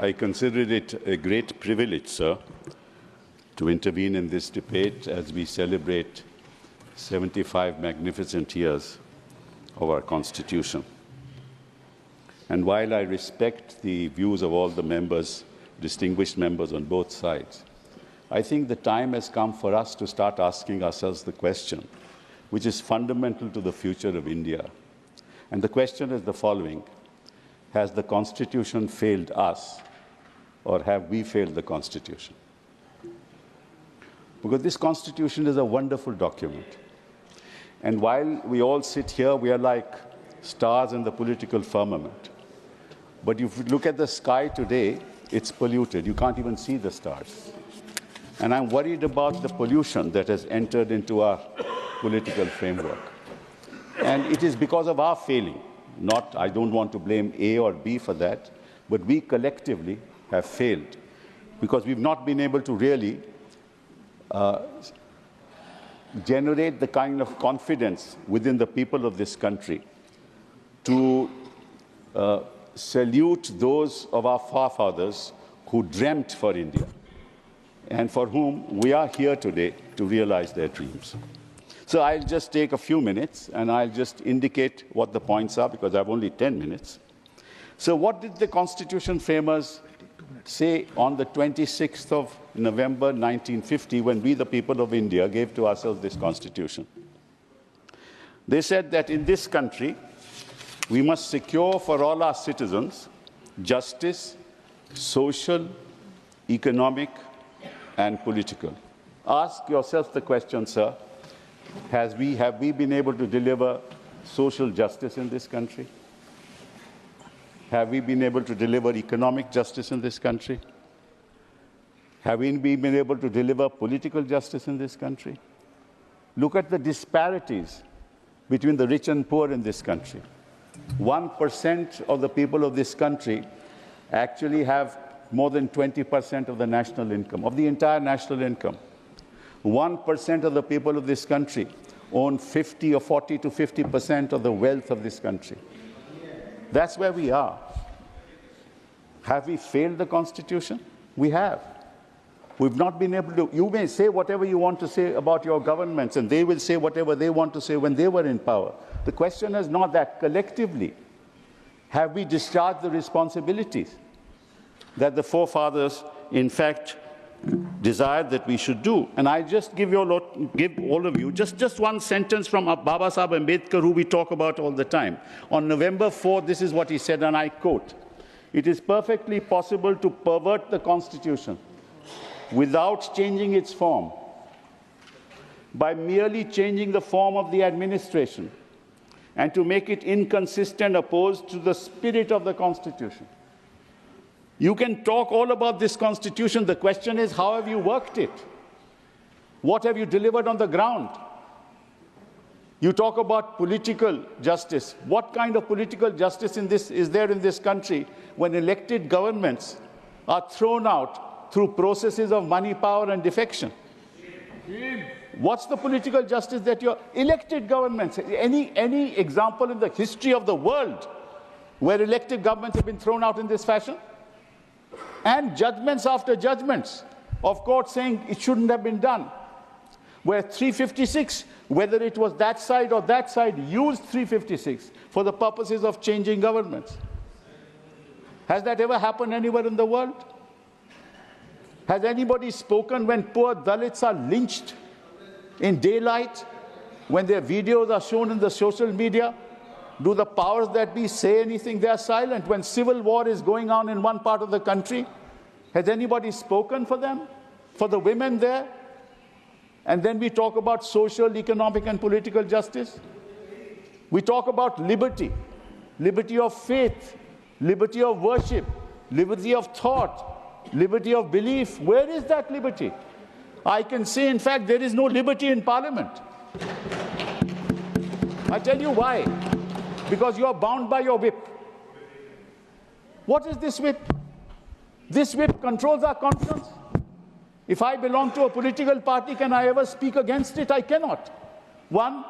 I consider it a great privilege, sir, to intervene in this debate as we celebrate 75 magnificent years of our Constitution. And while I respect the views of all the members, distinguished members on both sides, I think the time has come for us to start asking ourselves the question, which is fundamental to the future of India. And the question is the following: has the Constitution failed us, or have we failed the Constitution? Because this Constitution is a wonderful document. And while we all sit here, we are like stars in the political firmament. But if you look at the sky today, it's polluted. You can't even see the stars. And I'm worried about the pollution that has entered into our political framework. And it is because of our failing. I don't want to blame A or B for that, but we collectively have failed because we've not been able to really generate the kind of confidence within the people of this country to salute those of our forefathers who dreamt for India and for whom we are here today to realize their dreams. So I'll just take a few minutes and I'll just indicate what the points are because I have only 10 minutes. So what did the Constitution framers say on the 26th of November 1950 when we, the people of India, gave to ourselves this Constitution? They said that in this country, we must secure for all our citizens justice, social, economic, and political. Ask yourself the question, sir, have we been able to deliver social justice in this country? Have we been able to deliver economic justice in this country? Have we been able to deliver political justice in this country? Look at the disparities between the rich and poor in this country. 1% of the people of this country actually have more than 20% of the national income, of the entire national income. 1% of the people of this country own 50 or 40 to 50% of the wealth of this country. That's where we are. Have we failed the Constitution? We have. We've not been able to. You may say whatever you want to say about your governments, and they will say whatever they want to say when they were in power. The question is not that. Collectively, have we discharged the responsibilities that the forefathers, in fact, desired that we should do? And I just give all of you just one sentence from Baba Sahib Ambedkar, who we talk about all the time. On November 4th, this is what he said, and I quote, "It is perfectly possible to pervert the Constitution without changing its form, by merely changing the form of the administration and to make it inconsistent, opposed to the spirit of the Constitution." You can talk all about this Constitution. The question is, how have you worked it? What have you delivered on the ground? You talk about political justice. What kind of political justice is there in this country when elected governments are thrown out through processes of money, power, and defection? What's the political justice that your elected governments, any example in the history of the world where elected governments have been thrown out in this fashion? And judgments after judgments of court saying it shouldn't have been done. Where 356, whether it was that side or that side, used 356 for the purposes of changing governments. Has that ever happened anywhere in the world? Has anybody spoken when poor Dalits are lynched in daylight, when their videos are shown in the social media? Do the powers that be say anything? They are silent. When civil war is going on in one part of the country, has anybody spoken for them, for the women there? And then we talk about social, economic, and political justice. We talk about liberty, liberty of faith, liberty of worship, liberty of thought, liberty of belief. Where is that liberty? I can say, in fact, there is no liberty in Parliament. I tell you why. Because you are bound by your whip. What is this whip? This whip controls our conscience. If I belong to a political party, can I ever speak against it? I cannot. One,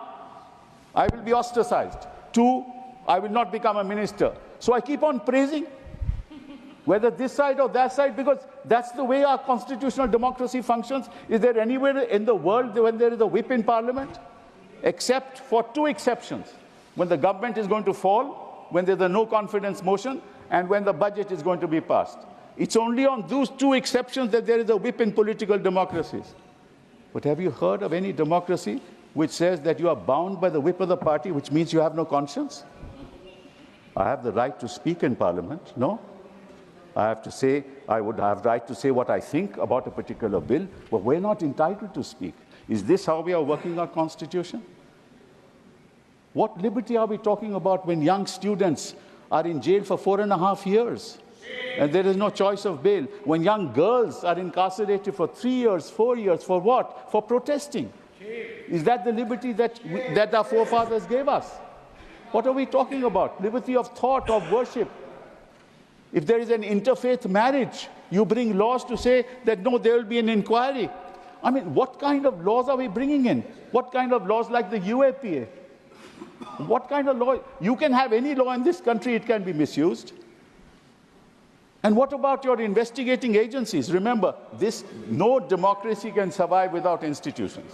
I will be ostracized. Two, I will not become a minister. So I keep on praising. whether this side or that side, because that's the way our constitutional democracy functions. Is there anywhere in the world when there is a whip in Parliament? Except for two exceptions: when the government is going to fall, when there's a no confidence motion, and when the budget is going to be passed. It's only on those two exceptions that there is a whip in political democracies. But have you heard of any democracy which says that you are bound by the whip of the party, which means you have no conscience? I have the right to speak in Parliament, no? I have to say, I would have right to say what I think about a particular bill, but we're not entitled to speak. Is this how we are working our Constitution? What liberty are we talking about when young students are in jail for 4.5 years and there is no choice of bail? When young girls are incarcerated for 3 years, 4 years, for what? For protesting. Is that the liberty that our forefathers gave us? What are we talking about? Liberty of thought, of worship. If there is an interfaith marriage, you bring laws to say that no, there will be an inquiry. I mean, what kind of laws are we bringing in? What kind of laws like the UAPA? What kind of law? You can have any law in this country, it can be misused. And what about your investigating agencies? Remember, no democracy can survive without institutions.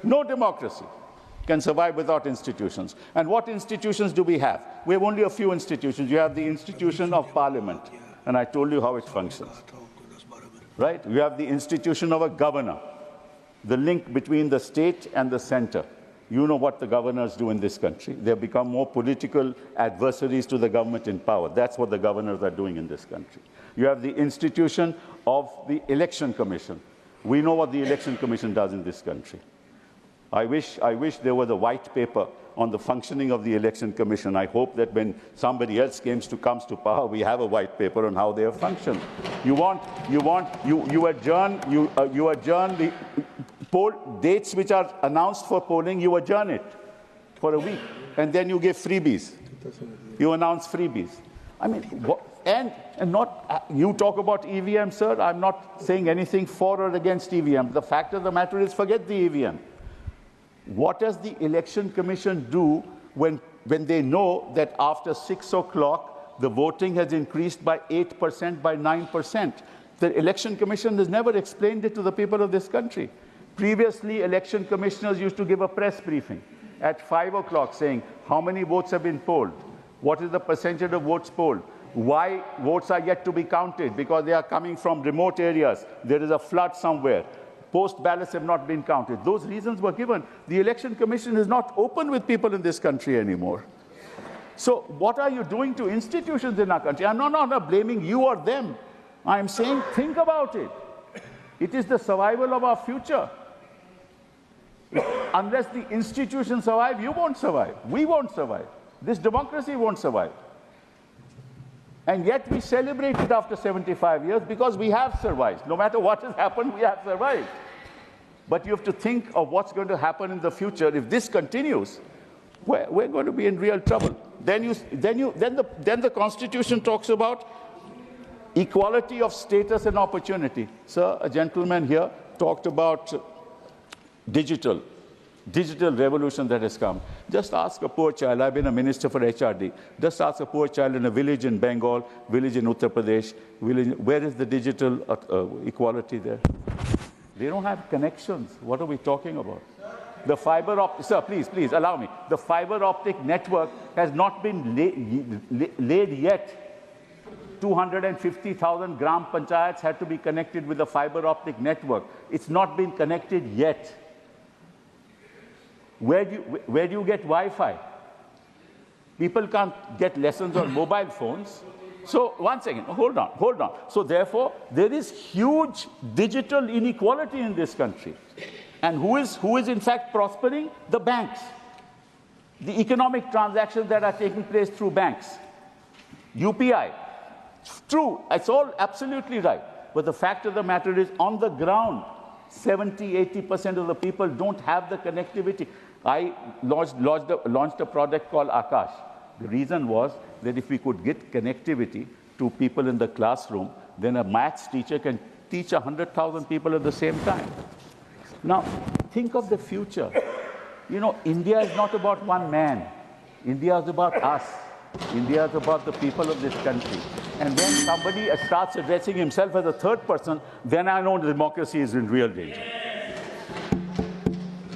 No democracy can survive without institutions. And what institutions do we have? We have only a few institutions. You have the institution of Parliament, and I told you how it functions. Right? You have the institution of a governor, the link between the state and the center. You know what the governors do in this country. They have become more political adversaries to the government in power. That's what the governors are doing in this country. You have the institution of the Election Commission. We know what the Election Commission does in this country. I wish there was a white paper on the functioning of the Election Commission. I hope that when somebody else comes to power, we have a white paper on how they have functioned. You adjourn the poll dates which are announced for polling. You adjourn it for a week, and then you give freebies. You announce freebies. I mean, you talk about EVM, sir. I'm not saying anything for or against EVM. The fact of the matter is, forget the EVM. What does the Election Commission do when they know that after 6 o'clock, the voting has increased by 8%, by 9%? The Election Commission has never explained it to the people of this country. Previously, election commissioners used to give a press briefing at 5 o'clock saying how many votes have been polled, what is the percentage of votes polled, why votes are yet to be counted, because they are coming from remote areas, there is a flood somewhere. Post ballots have not been counted. Those reasons were given. The Election Commission is not open with people in this country anymore. So what are you doing to institutions in our country? I'm not blaming you or them. I'm saying think about it. It is the survival of our future. Unless the institutions survive, you won't survive. We won't survive. This democracy won't survive. And yet we celebrate it after 75 years because we have survived. No matter what has happened, we have survived. But you have to think of what's going to happen in the future. If this continues, we're going to be in real trouble. Then the Constitution talks about equality of status and opportunity. Sir, a gentleman here talked about digital revolution that has come. Just ask a poor child. I've been a minister for HRD. Just ask a poor child in a village in Bengal, village in Uttar Pradesh, where is the digital equality there? They don't have connections. What are we talking about? The fiber optic, sir, please allow me. The fiber optic network has not been laid yet. 250,000 gram panchayats had to be connected with the fiber optic network. It's not been connected yet. Where do you get Wi-Fi? People can't get lessons on mobile phones. So, one second, hold on. So, therefore, there is huge digital inequality in this country. And who is in fact prospering? The banks. The economic transactions that are taking place through banks. UPI. True, it's all absolutely right. But the fact of the matter is, on the ground, 70–80% of the people don't have the connectivity. I launched a product called Akash. The reason was that if we could get connectivity to people in the classroom, then a maths teacher can teach 100,000 people at the same time. Now, think of the future. You know, India is not about one man. India is about us. India is about the people of this country. and when somebody starts addressing himself as a third person, then I know democracy is in real danger.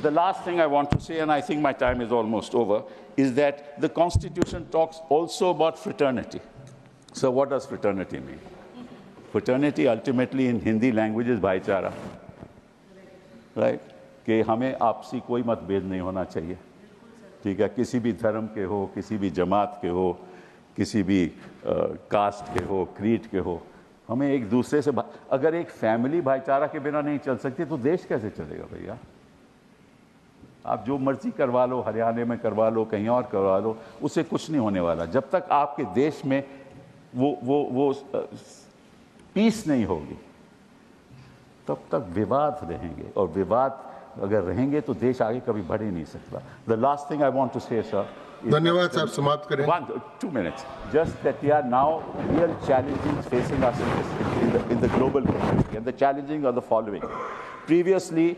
The last thing I want to say, and I think my time is almost over, is that the Constitution talks also about fraternity. So what does fraternity mean? Fraternity ultimately in Hindi language is भाईचारा, right? कि हमें आपसी कोई मतभेद नहीं होना चाहिए, ठीक है? किसी भी धर्म के हो, किसी भी जमात के हो, किसी भी कास्ट के हो, क्रीड के हो, हमें एक दूसरे से अगर एक फैमिली भाईचारा के बिना नहीं चल सकती तो देश कैसे चलेगा भैया? आप जो मर्जी करवा लो, हरियाणा में करवा लो, कहीं और करवा लो, उससे कुछ नहीं होने वाला। जब तक आपके देश में वो पीस नहीं होगी, तब तक विवाद रहेंगे, और विवाद अगर रहेंगे तो देश आगे कभी बढ़ ही नहीं सकता। The last thing I want to say, sir. धन्यवाद साहब, समाप्त करें। 2 minutes. Just that there are now real challenges facing us in the global community, and the challenges are the following. Previously,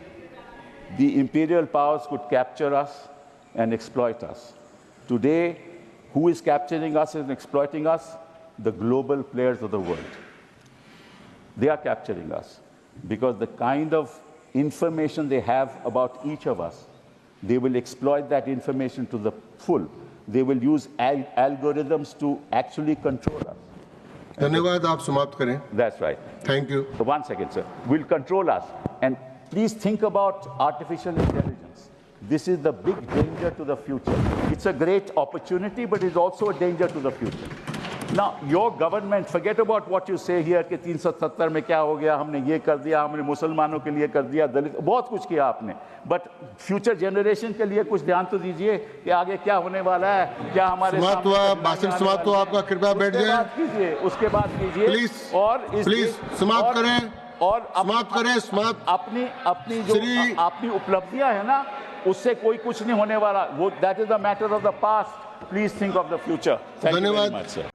the imperial powers could capture us and exploit us. Today, who is capturing us and exploiting us? The global players of the world. They are capturing us because the kind of information they have about each of us, they will exploit that information to the full. They will use algorithms to actually control us. धन्यवाद, आप समाप्त करें। That's right. Thank you. So 1 second, sir. Will control us. And please think about artificial intelligence. This is the big danger to the future. It's a great opportunity, but it's also a danger to the future. Now, your government, forget about what you say here कि 370 में क्या हो गया, हमने ये कर दिया, हमने मुसलमानों के लिए कर दिया, दलित, बहुत कुछ किया आपने, बट फ्यूचर जनरेशन के लिए कुछ ध्यान तो दीजिए कि आगे क्या होने वाला है, क्या हमारे समाप्त हुआ, भाषण समाप्त हुआ आपका, कृपया बैठ जाइए। उसके बाद कीजिए, प्लीज, और प्लीज समाप्त करें, और समाप्त करें, समाप्त। अपनी जो अपनी उपलब्धियां है ना, उससे कोई कुछ नहीं होने वाला, वो that is the matter of the past. Please think of the future. Thank you very much, sir.